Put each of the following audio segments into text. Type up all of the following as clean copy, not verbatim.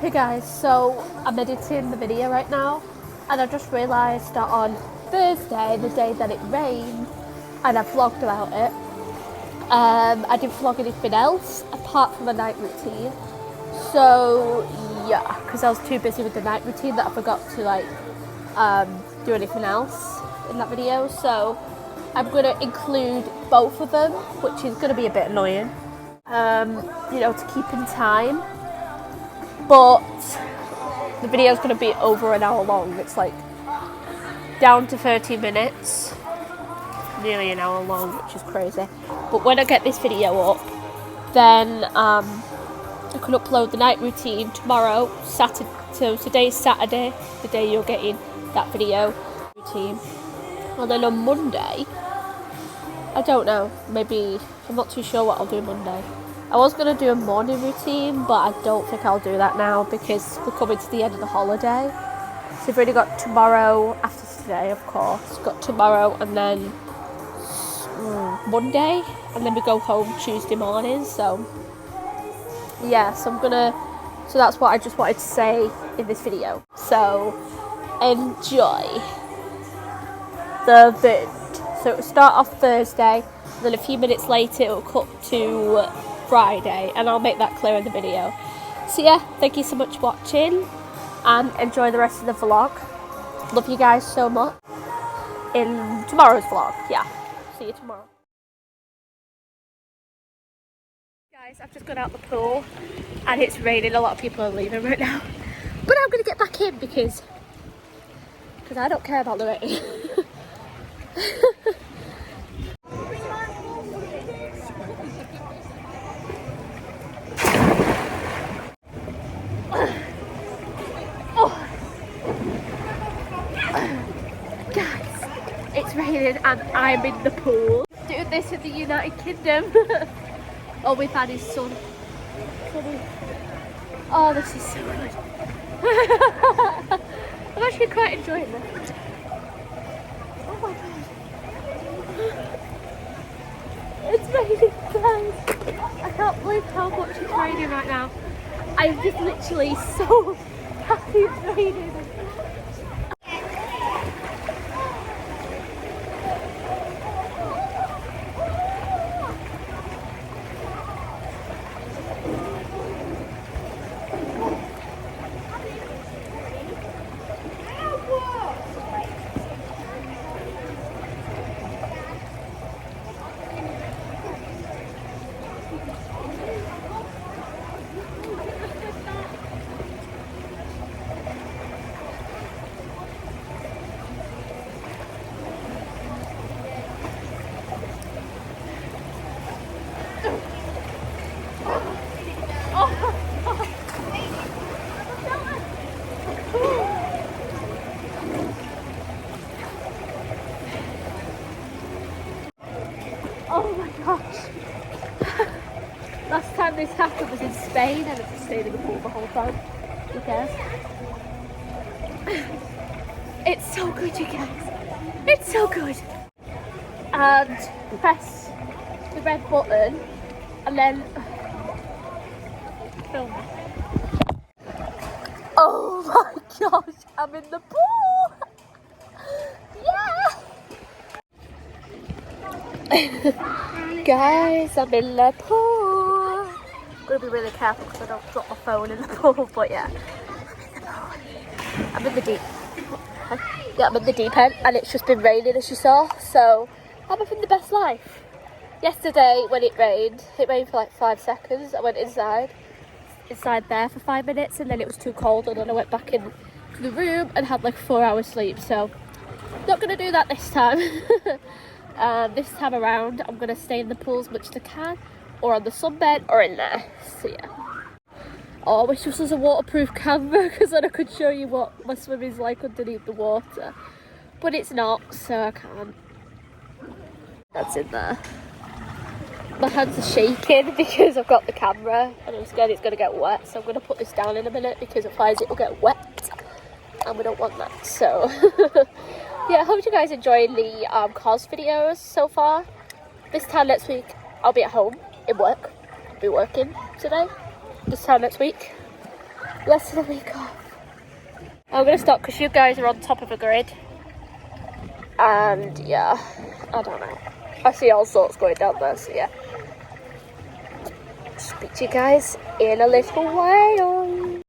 Hey guys, so I'm editing the video right now and I just realised that on Thursday, the day that it rained, and I vlogged about it, I didn't vlog anything else apart from a night routine. So yeah, because I was too busy with the night routine that I forgot to do anything else in that video. So I'm going to include both of them, which is going to be a bit annoying, to keep in time. But the video is going to be over an hour long. It's like down to 30 minutes, nearly an hour long, which is crazy. But when I get this video up, then I can upload the night routine tomorrow, Saturday. So today's Saturday, the day you're getting that video routine. And then on Monday, I don't know, maybe, I'm not too sure what I'll do Monday. I was going to do a morning routine, but I don't think I'll do that now because we're coming to the end of the holiday. So we've already got tomorrow, after today of course, got tomorrow and then Monday, and then we go home Tuesday morning. So yeah, so that's what I just wanted to say in this video. So enjoy the vid. So it'll start off Thursday, and then a few minutes later it'll cut to Friday, and I'll make that clear in the video. So yeah, thank you so much for watching and enjoy the rest of the vlog. Love you guys so much. In tomorrow's vlog, yeah. See you tomorrow. Guys, I've just got out the pool and it's raining. A lot of people are leaving right now, but I'm gonna get back in because I don't care about the rain. Guys, it's raining and I'm in the pool. Doing this in the United Kingdom. All we've had is sun. Oh, this is so good. I'm actually quite enjoying this. Oh my god. It's raining, guys. I can't believe how much it's raining right now. I'm just literally so happy it's raining. Oh my gosh. Last time this happened was in Spain and I just stayed in the pool the whole time. Who cares? It's so good, you guys. It's so good. And press the red button and then film. Oh my gosh, I'm in the pool. Yeah. Guys, I'm in the pool. I'm gonna be really careful because I don't drop my phone in the pool, but yeah, I'm in the deep. Yeah, I'm in the deep end, and it's just been raining as you saw, so I'm having the best life. Yesterday when it rained for like 5 seconds. I went inside there for 5 minutes, and then it was too cold, and then I went back into the room and had like 4 hours sleep. So not gonna do that this time. This time around I'm going to stay in the pool as much as I can, or on the sunbed, or in there. So yeah. Oh, I wish this was a waterproof camera because then I could show you what my swimming's like underneath the water. But it's not, so I can't. That's in there. My hands are shaking because I've got the camera and I'm scared it's going to get wet. So I'm going to put this down in a minute because otherwise it will get wet. And we don't want that, so... Yeah, I hope you guys enjoying the cars videos so far. This time next week, I'll be at home in work. I'll be working today. This time next week. Less than a week off. I'm gonna stop because you guys are on top of a grid. And yeah, I don't know. I see all sorts going down there, so yeah. Speak to you guys in a little while.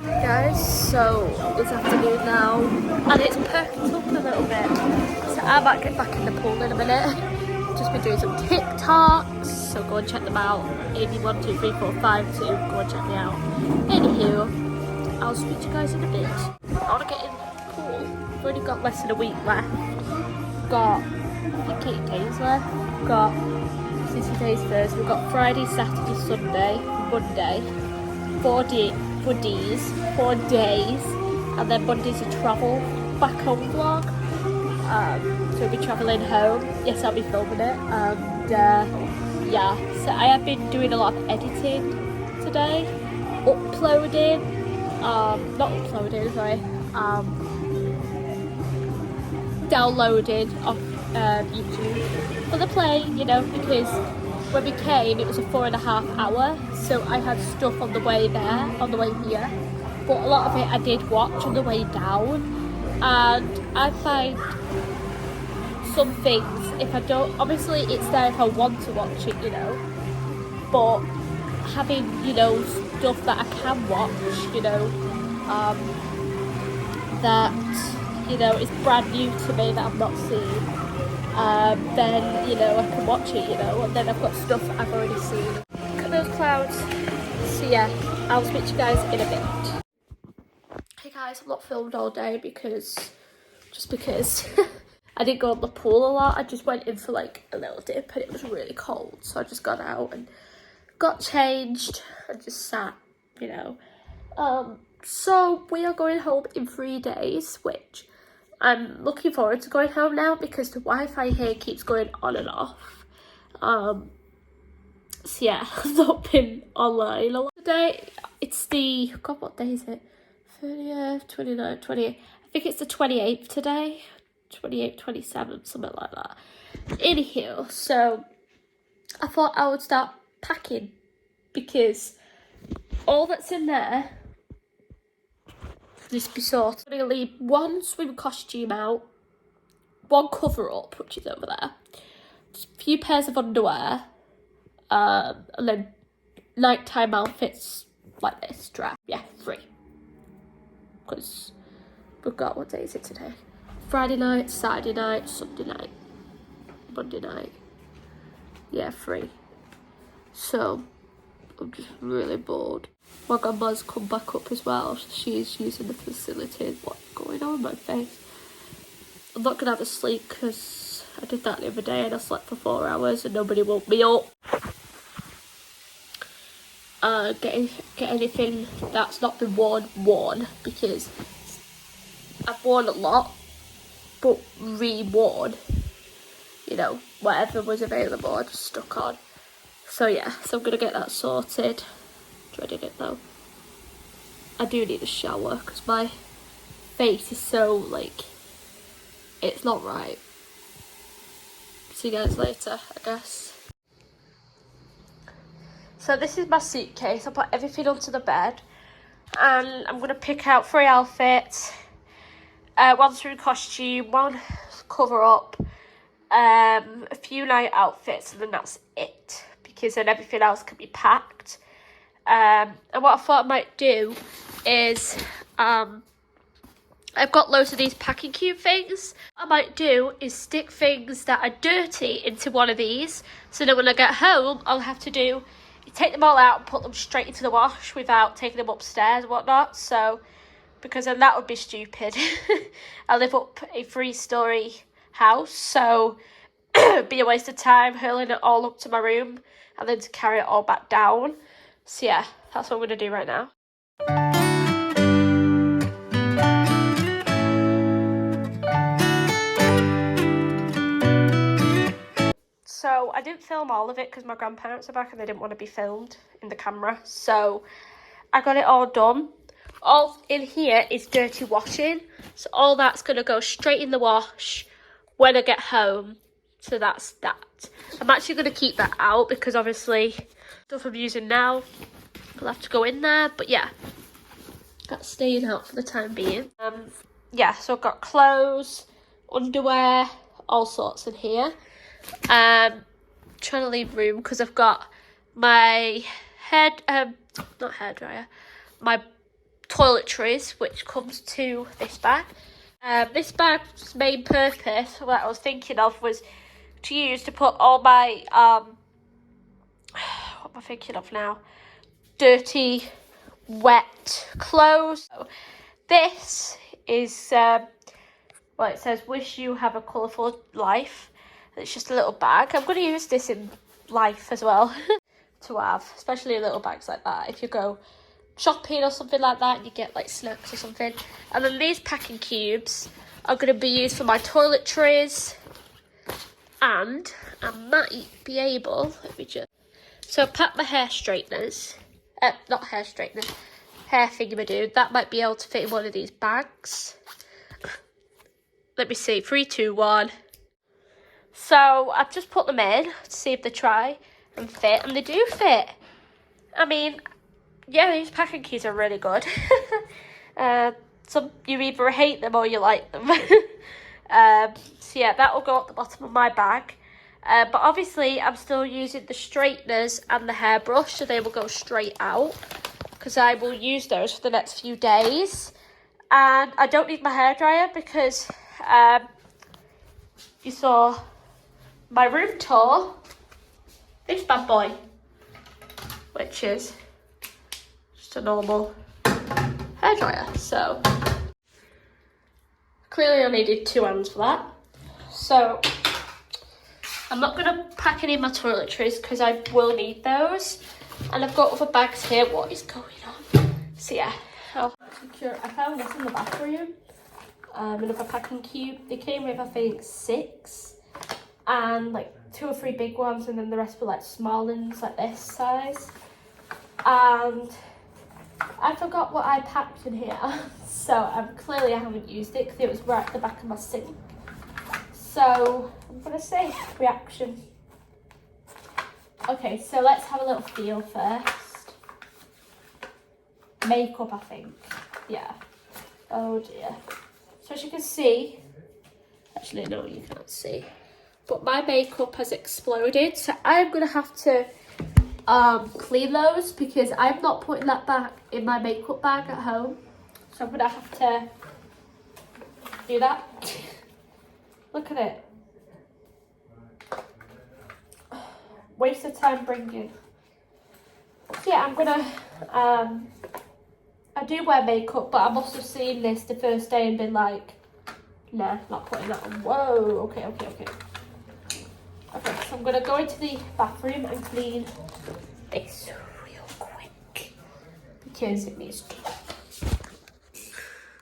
Guys, so it's afternoon now and it's perking up a little bit, so I might get back in the pool in a minute. Just been doing some TikToks, so go and check them out. Aimee12345 go and check me out. Anywho, I'll speak to you guys in a bit. I want to get in the pool. I've already got less than a week left. Got, I think 8 days left. Got 60 days first. We've got Friday, Saturday, Sunday, Monday, 4 days, and then Monday's a travel back home vlog. So we'll be travelling home. Yes, I'll be filming it. And yeah, so I have been doing a lot of editing today, uploading, not uploading, sorry, downloading off YouTube for the plane, you know, because when we came it was a 4.5 hour, so I had stuff on the way there, on the way here, but a lot of it I did watch on the way down, and I find some things, if I don't, obviously it's there if I want to watch it, you know, but having, you know, stuff that I can watch, you know, that, you know, is brand new to me that I've not seen, then, you know, I can watch it, you know, and then I've got stuff I've already seen. Look at those clouds. So yeah, I'll speak to you guys in a bit. Hey guys, I've not filmed all day because I didn't go on the pool a lot. I just went in for like a little dip and it was really cold, so I just got out and got changed and just sat, you know. So we are going home in 3 days, which I'm looking forward to going home now because the Wi-Fi here keeps going on and off. So yeah, I've not been online a lot today. It's the, God, what day is it? 30th, 29th, 28th. I think it's the 28th today. 28th, 27th, something like that. Anywho, so I thought I would start packing because all that's in there needs to be sorted. I'm going to leave one swim costume out, one cover up, which is over there, a few pairs of underwear, and then nighttime outfits like this dress. Yeah, 3. Because we've got, what day is it today? Friday night, Saturday night, Sunday night, Monday night. Yeah, 3. So I'm just really bored. My grandma's come back up as well. She's using the facilities. What's going on with my face? I'm not gonna have a sleep because I did that the other day and I slept for 4 hours and nobody woke me up. Get anything that's not been worn because I've worn a lot, but re-worn, you know, whatever was available I just stuck on. So yeah, so I'm gonna get that sorted. Dreading it though. I do need a shower because my face is so, like, it's not right. See you guys later, I guess. So this is my suitcase. I put everything onto the bed and I'm gonna pick out 3 outfits. 1 swim costume, 1 cover up, a few night outfits, and then that's it, because then everything else can be packed. And what I thought I might do is, I've got loads of these packing cube things. What I might do is stick things that are dirty into one of these, so that when I get home, I'll have to do, take them all out and put them straight into the wash without taking them upstairs and whatnot. So, because then that would be stupid. I live up a 3-story house, so it'd be a waste of time hurling it all up to my room and then to carry it all back down. So yeah, that's what I'm going to do right now. So I didn't film all of it because my grandparents are back and they didn't want to be filmed in the camera. So I got it all done. all in here is dirty washing. So all that's going to go straight in the wash when I get home. So that's that. I'm actually going to keep that out because obviously stuff I'm using now will have to go in there. But yeah, that's staying out for the time being. Yeah, so I've got clothes, underwear, all sorts in here. Trying to leave room because I've got my not hairdryer, my toiletries, which comes to this bag. This bag's main purpose, what I was thinking of, was to use to put all my what am I thinking of now? Dirty, wet clothes. So this is well, it says "Wish you have a colourful life." It's just a little bag. I'm going to use this in life as well to have, especially little bags like that. If you go shopping or something like that, and you get like snacks or something. And then these packing cubes are going to be used for my toiletries. And I might be able, let me just, so I pack my hair straighteners, not hair straighteners, hair thingamadoo. That might be able to fit in one of these bags. Let me see, 3, 2, 1. So I've just put them in to see if they try and fit, and they do fit. I mean, yeah, these packing keys are really good. Some you either hate them or you like them. So yeah, that will go at the bottom of my bag. But obviously, I'm still using the straighteners and the hairbrush, so they will go straight out because I will use those for the next few days. And I don't need my hairdryer because you saw my room tour. This bad boy, which is just a normal hairdryer. So clearly I needed 2 hands for that. So I'm not going to pack any of my toiletries because I will need those. And I've got other bags here. What is going on? So yeah, I found this in the bathroom. Another packing cube. They came with, I think, 6. And like 2 or 3 big ones. And then the rest were like small ones, like this size. And I forgot what I packed in here. So clearly I haven't used it because it was right at the back of my sink. So I'm going to say reaction. Okay, so let's have a little feel first. Makeup, I think. Yeah. Oh dear. So as you can see, actually no, you can't see, but my makeup has exploded. So I'm going to have to clean those because I'm not putting that back in my makeup bag at home. So I'm going to have to do that. Look at it. Waste of time bringing. So yeah, I'm gonna, I do wear makeup, but I must have seen this the first day and been like, nah, not putting that on. Whoa, okay. Okay, so I'm gonna go into the bathroom and clean this real quick because it needs to.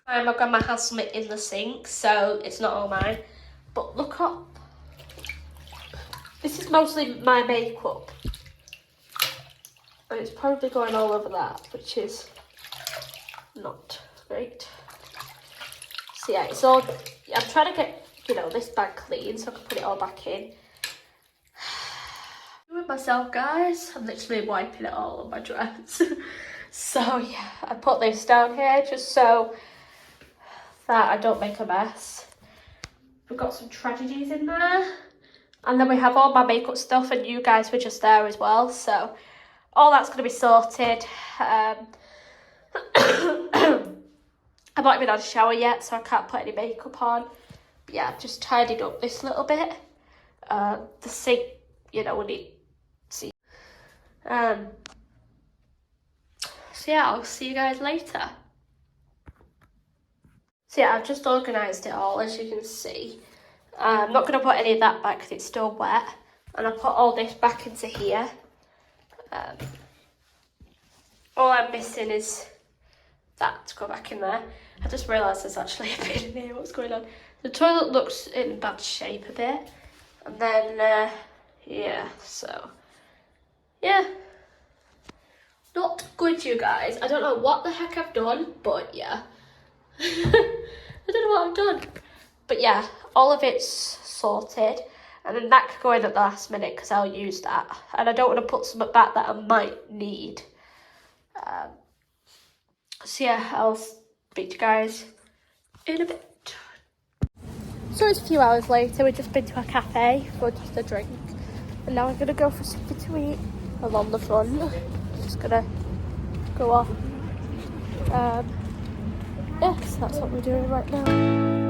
My grandma has something in the sink, so it's not all mine. But look up. This is mostly my makeup. And it's probably going all over that, which is not great. So yeah, it's all, I'm trying to get, this bag clean so I can put it all back in. Doing myself, guys. I'm literally wiping it all on my dress. So yeah, I put this down here just so that I don't make a mess. We've got some tragedies in there. And then we have all my makeup stuff, and you guys were just there as well. So all that's going to be sorted. I've not even had a shower yet, so I can't put any makeup on. But yeah, I've just tidied up this little bit. The sink, we need to see. So yeah, I'll see you guys later. So yeah, I've just organised it all, as you can see. I'm not going to put any of that back because it's still wet. And I put all this back into here. All I'm missing is that to go back in there. I just realised there's actually a bit in here. What's going on? The toilet looks in bad shape a bit. And then, yeah, so, yeah. Not good, you guys. I don't know what the heck I've done, but yeah. I don't know what I've done. But yeah, all of it's sorted. And then that could go in at the last minute because I'll use that. And I don't want to put something back that I might need. So yeah, I'll speak to you guys in a bit. So it's a few hours later. We've just been to a cafe for just a drink. And now I'm going to go for something to eat. I'm on the front. Just going to go off. Yes, that's what we're doing right now.